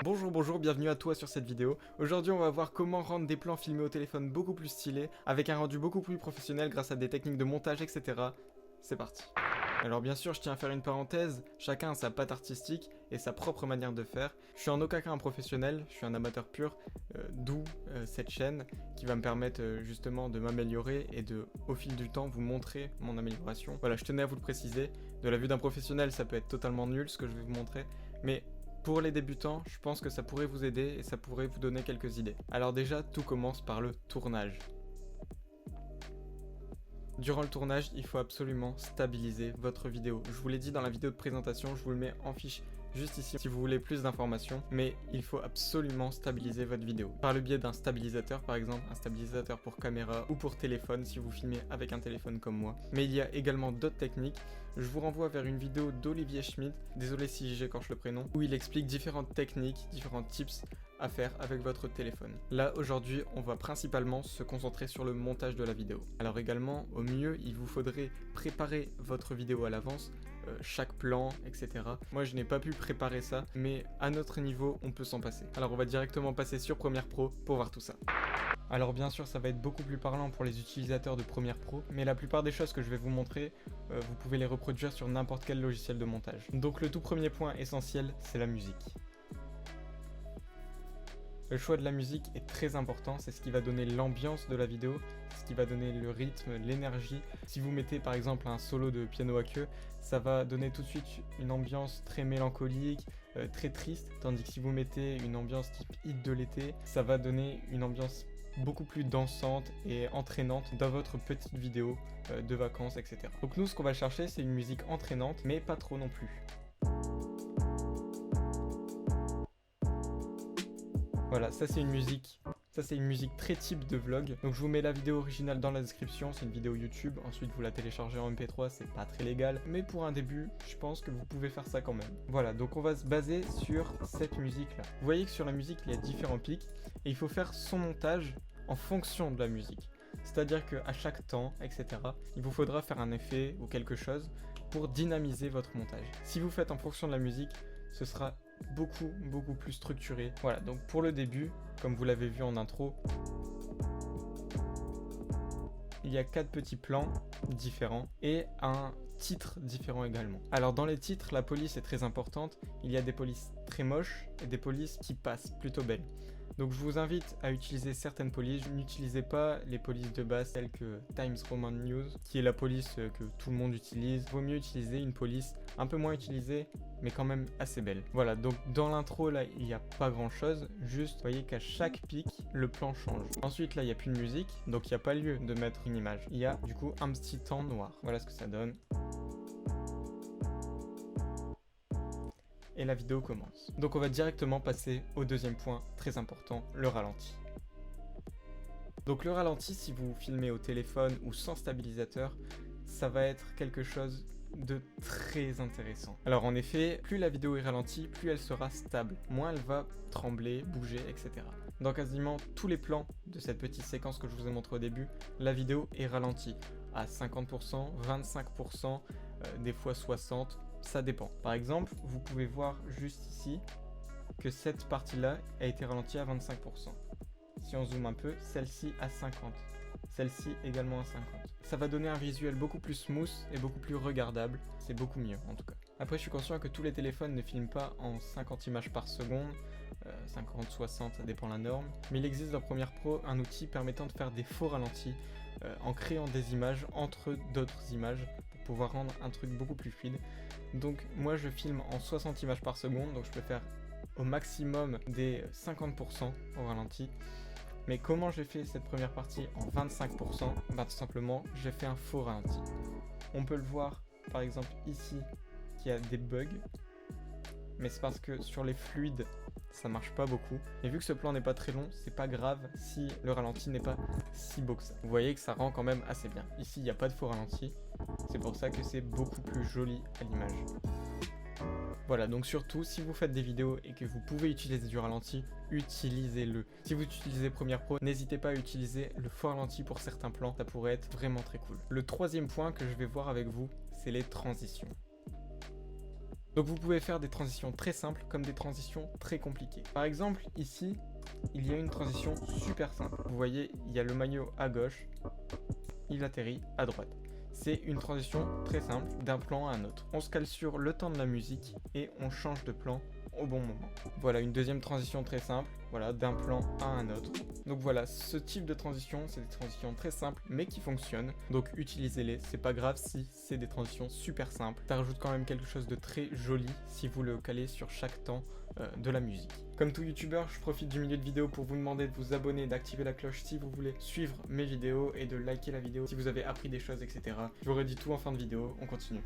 Bonjour, bienvenue à toi sur cette vidéo. Aujourd'hui on va voir comment rendre des plans filmés au téléphone beaucoup plus stylés, avec un rendu beaucoup plus professionnel grâce à des techniques de montage, etc. C'est parti. Alors bien sûr je tiens à faire une parenthèse, chacun a sa patte artistique et sa propre manière de faire. Je suis en aucun cas un professionnel, je suis un amateur pur, d'où cette chaîne qui va me permettre justement de m'améliorer et de, au fil du temps, vous montrer mon amélioration. Voilà, je tenais à vous le préciser, de la vue d'un professionnel ça peut être totalement nul ce que je vais vous montrer, mais pour les débutants, je pense que ça pourrait vous aider et ça pourrait vous donner quelques idées. Alors déjà, tout commence par le tournage. Durant le tournage, il faut absolument stabiliser votre vidéo. Je vous l'ai dit dans la vidéo de présentation, je vous le mets en fiche juste ici si vous voulez plus d'informations, mais il faut absolument stabiliser votre vidéo. Par le biais d'un stabilisateur par exemple, un stabilisateur pour caméra ou pour téléphone si vous filmez avec un téléphone comme moi. Mais il y a également d'autres techniques. Je vous renvoie vers une vidéo d'Olivier Schmidt, désolé si j'écorche le prénom, où il explique différentes techniques, différents tips à faire avec votre téléphone. Là aujourd'hui on va principalement se concentrer sur le montage de la vidéo. Alors également au mieux il vous faudrait préparer votre vidéo à l'avance, chaque plan, etc. Moi je n'ai pas pu préparer ça, mais à notre niveau on peut s'en passer. Alors on va directement passer sur Premiere Pro pour voir tout ça. Alors bien sûr ça va être beaucoup plus parlant pour les utilisateurs de Premiere Pro, mais la plupart des choses que je vais vous montrer, vous pouvez les reproduire sur n'importe quel logiciel de montage. Donc le tout premier point essentiel, c'est la musique. Le choix de la musique est très important, c'est ce qui va donner l'ambiance de la vidéo, c'est ce qui va donner le rythme, l'énergie. Si vous mettez par exemple un solo de piano à queue, ça va donner tout de suite une ambiance très mélancolique, très triste, tandis que si vous mettez une ambiance type hit de l'été, ça va donner une ambiance beaucoup plus dansante et entraînante dans votre petite vidéo de vacances, etc. Donc nous ce qu'on va chercher c'est une musique entraînante, mais pas trop non plus. Voilà, ça c'est une musique très type de vlog. Donc je vous mets la vidéo originale dans la description, c'est une vidéo YouTube. Ensuite vous la téléchargez en MP3, c'est pas très légal. Mais pour un début, je pense que vous pouvez faire ça quand même. Voilà, donc on va se baser sur cette musique là. Vous voyez que sur la musique, il y a différents pics. Et il faut faire son montage en fonction de la musique. C'est-à-dire qu'à chaque temps, etc., il vous faudra faire un effet ou quelque chose pour dynamiser votre montage. Si vous faites en fonction de la musique, ce sera beaucoup plus structuré. Voilà, donc pour le début, comme vous l'avez vu en intro, il y a 4 petits plans différents et un titre différent également. Alors dans les titres, la police est très importante. Il y a des polices très moches et des polices qui passent plutôt belles. Donc je vous invite à utiliser certaines polices. N'utilisez pas les polices de base telles que Times Roman News, qui est la police que tout le monde utilise. Vaut mieux utiliser une police un peu moins utilisée, mais quand même assez belle. Voilà, donc dans l'intro là, il n'y a pas grand chose. Juste, vous voyez qu'à chaque pic, le plan change. Ensuite là, il n'y a plus de musique, donc il n'y a pas lieu de mettre une image. Il y a du coup un petit temps noir. Voilà ce que ça donne. Et la vidéo commence. Donc on va directement passer au deuxième point très important, le ralenti. Donc le ralenti, si vous filmez au téléphone ou sans stabilisateur, ça va être quelque chose de très intéressant. Alors en effet, plus la vidéo est ralentie, plus elle sera stable, moins elle va trembler, bouger, etc. Dans quasiment tous les plans de cette petite séquence que je vous ai montré au début, la vidéo est ralentie à 50%, 25%, des fois 60%, ça dépend. Par exemple, vous pouvez voir juste ici que cette partie-là a été ralentie à 25%. Si on zoome un peu, celle-ci à 50%. Celle-ci également à 50%. Ça va donner un visuel beaucoup plus smooth et beaucoup plus regardable. C'est beaucoup mieux en tout cas. Après, je suis conscient que tous les téléphones ne filment pas en 50 images par seconde. 50, 60, ça dépend de la norme. Mais il existe dans Premiere Pro un outil permettant de faire des faux ralentis en créant des images entre d'autres images pour pouvoir rendre un truc beaucoup plus fluide. Donc moi je filme en 60 images par seconde, donc je peux faire au maximum des 50% au ralenti. Mais comment j'ai fait cette première partie en 25%? Bah, tout simplement, j'ai fait un faux ralenti. On peut le voir par exemple ici qu'il y a des bugs, mais c'est parce que sur les fluides ça marche pas beaucoup. Et vu que ce plan n'est pas très long, c'est pas grave si le ralenti n'est pas si beau que ça. Vous voyez que ça rend quand même assez bien. Ici il n'y a pas de faux ralenti, c'est pour ça que c'est beaucoup plus joli à l'image. Voilà, donc surtout si vous faites des vidéos et que vous pouvez utiliser du ralenti, utilisez-le. Si vous utilisez Premiere Pro, n'hésitez pas à utiliser le faux ralenti pour certains plans, ça pourrait être vraiment très cool. Le troisième point que je vais voir avec vous, c'est les transitions. Donc vous pouvez faire des transitions très simples comme des transitions très compliquées. Par exemple, ici, il y a une transition super simple. Vous voyez, il y a le maillot à gauche, il atterrit à droite. C'est une transition très simple d'un plan à un autre. On se cale sur le temps de la musique et on change de plan au bon moment. Voilà une deuxième transition très simple, voilà, d'un plan à un autre. Donc voilà, ce type de transition, c'est des transitions très simples mais qui fonctionnent. Donc utilisez-les, c'est pas grave si c'est des transitions super simples. Ça rajoute quand même quelque chose de très joli si vous le calez sur chaque temps de la musique. Comme tout youtubeur, je profite du milieu de vidéo pour vous demander de vous abonner, d'activer la cloche si vous voulez suivre mes vidéos et de liker la vidéo si vous avez appris des choses, etc. Je vous redis tout en fin de vidéo, on continue.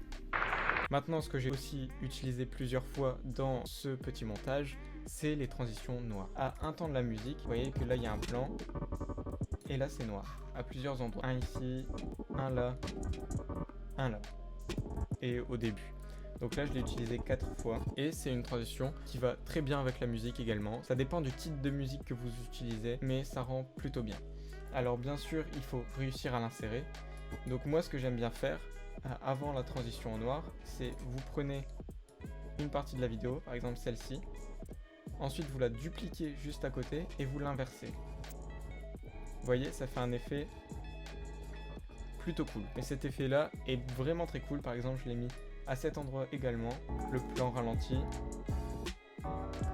Maintenant, ce que j'ai aussi utilisé plusieurs fois dans ce petit montage, c'est les transitions noires. À un temps de la musique, vous voyez que là il y a un plan et là c'est noir à plusieurs endroits. Un ici, un là, et au début. Donc là je l'ai utilisé 4 fois et c'est une transition qui va très bien avec la musique également. Ça dépend du type de musique que vous utilisez mais ça rend plutôt bien. Alors bien sûr il faut réussir à l'insérer. Donc moi ce que j'aime bien faire avant la transition en noir, c'est vous prenez une partie de la vidéo, par exemple celle-ci. Ensuite vous la dupliquez juste à côté et vous l'inversez. Vous voyez, ça fait un effet plutôt cool. Et cet effet là est vraiment très cool. Par exemple je l'ai mis à cet endroit également, le plan ralenti.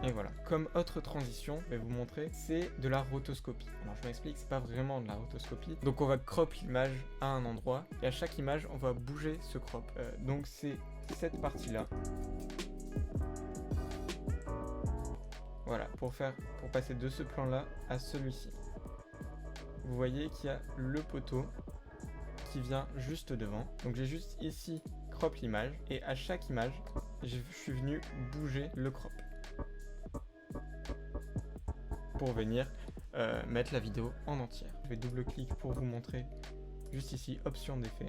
Et voilà. Comme autre transition, je vais vous montrer, c'est de la rotoscopie. Alors je m'explique, c'est pas vraiment de la rotoscopie. Donc on va crop l'image à un endroit et à chaque image on va bouger ce crop. Donc c'est cette partie là. Voilà, pour passer de ce plan là à celui-ci. Vous voyez qu'il y a le poteau qui vient juste devant. Donc j'ai juste ici crop l'image et à chaque image je suis venu bouger le crop pour venir mettre la vidéo en entière. Je vais double-clic pour vous montrer juste ici, option d'effet.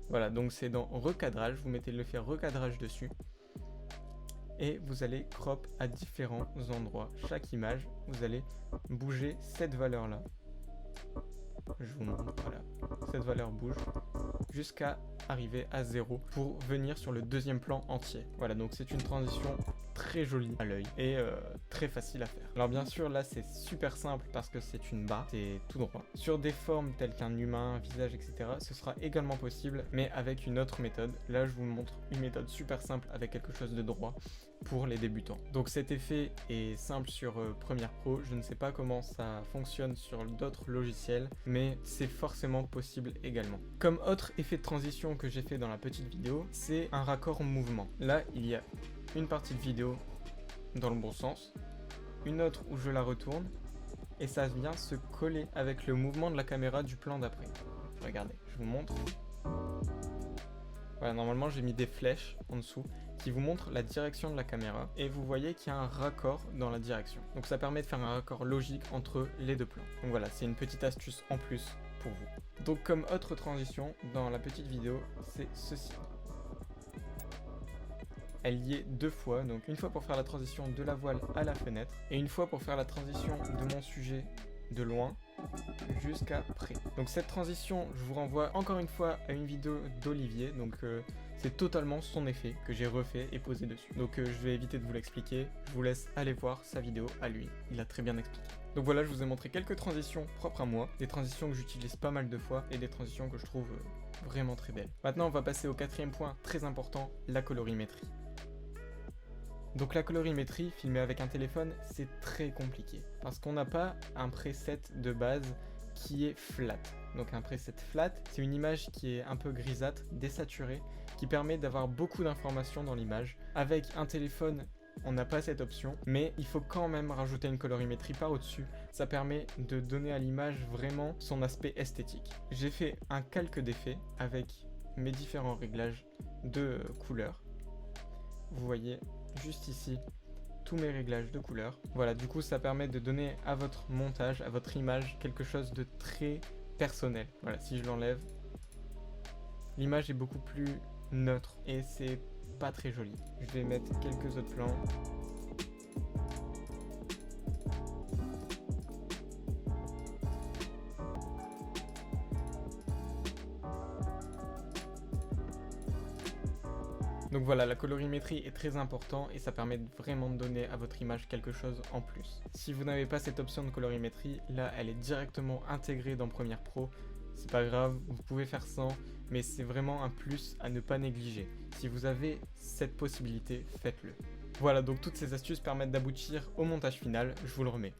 Voilà, donc c'est dans recadrage, vous mettez l'effet recadrage dessus et vous allez crop à différents endroits. Chaque image, vous allez bouger cette valeur là. Je vous montre, voilà, cette valeur bouge jusqu'à arriver à 0 pour venir sur le deuxième plan entier. Voilà, donc c'est une transition très jolie à l'œil et très facile à faire. Alors bien sûr là c'est super simple parce que c'est une barre, c'est tout droit. Sur des formes telles qu'un humain, un visage, etc. ce sera également possible mais avec une autre méthode. Là je vous montre une méthode super simple avec quelque chose de droit pour les débutants. Donc cet effet est simple sur Premiere Pro, je ne sais pas comment ça fonctionne sur d'autres logiciels mais c'est forcément possible également. Comme autre effet de transition que j'ai fait dans la petite vidéo, c'est un raccord mouvement. Là il y a une partie de vidéo dans le bon sens, une autre où je la retourne et ça vient se coller avec le mouvement de la caméra du plan d'après. Regardez, je vous montre. Voilà, normalement j'ai mis des flèches en dessous qui vous montrent la direction de la caméra et vous voyez qu'il y a un raccord dans la direction. Donc ça permet de faire un raccord logique entre les deux plans. Donc voilà, c'est une petite astuce en plus pour vous. Donc comme autre transition dans la petite vidéo, c'est ceci. Elle y est 2 fois, donc une fois pour faire la transition de la voile à la fenêtre et une fois pour faire la transition de mon sujet de loin jusqu'à près. Donc cette transition, je vous renvoie encore une fois à une vidéo d'Olivier, donc c'est totalement son effet que j'ai refait et posé dessus. Donc je vais éviter de vous l'expliquer, je vous laisse aller voir sa vidéo à lui, il a très bien expliqué. Donc voilà, je vous ai montré quelques transitions propres à moi, des transitions que j'utilise pas mal de fois et des transitions que je trouve vraiment très belles. Maintenant on va passer au 4e point très important, la colorimétrie. Donc la colorimétrie, filmée avec un téléphone, c'est très compliqué parce qu'on n'a pas un preset de base qui est flat. Donc un preset flat, c'est une image qui est un peu grisâtre, désaturée, qui permet d'avoir beaucoup d'informations dans l'image. Avec un téléphone, on n'a pas cette option, mais il faut quand même rajouter une colorimétrie par au-dessus. Ça permet de donner à l'image vraiment son aspect esthétique. J'ai fait un calque d'effets avec mes différents réglages de couleurs. Vous voyez juste ici tous mes réglages de couleurs. Voilà, du coup ça permet de donner à votre montage, à votre image, quelque chose de très personnel. Voilà, si je l'enlève, l'image est beaucoup plus neutre et c'est pas très joli. Je vais mettre quelques autres plans. Donc voilà, la colorimétrie est très important et ça permet vraiment de donner à votre image quelque chose en plus. Si vous n'avez pas cette option de colorimétrie, là elle est directement intégrée dans Premiere Pro. C'est pas grave, vous pouvez faire sans, mais c'est vraiment un plus à ne pas négliger. Si vous avez cette possibilité, faites-le. Voilà, donc toutes ces astuces permettent d'aboutir au montage final, je vous le remets.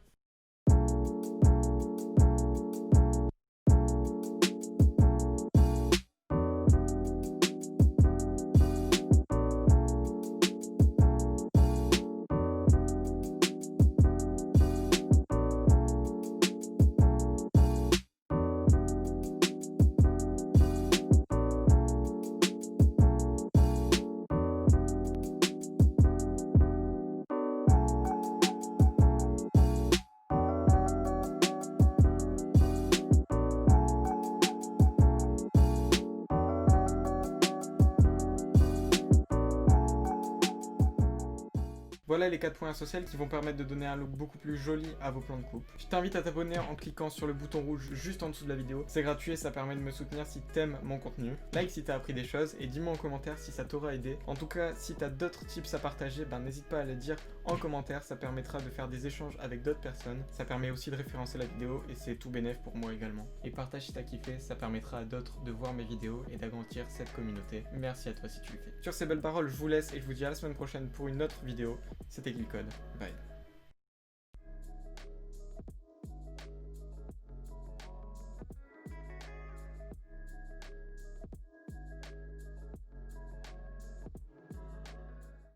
Voilà les 4 points essentiels qui vont permettre de donner un look beaucoup plus joli à vos plans de coupe. Je t'invite à t'abonner en cliquant sur le bouton rouge juste en dessous de la vidéo. C'est gratuit et ça permet de me soutenir si t'aimes mon contenu. Like si t'as appris des choses et dis-moi en commentaire si ça t'aura aidé. En tout cas, si t'as d'autres tips à partager, n'hésite pas à les dire en commentaire. Ça permettra de faire des échanges avec d'autres personnes. Ça permet aussi de référencer la vidéo et c'est tout bénef pour moi également. Et partage si t'as kiffé, ça permettra à d'autres de voir mes vidéos et d'agrandir cette communauté. Merci à toi si tu le fais. Sur ces belles paroles, je vous laisse et je vous dis à la semaine prochaine pour une autre vidéo. C'était Gilcode. Bye.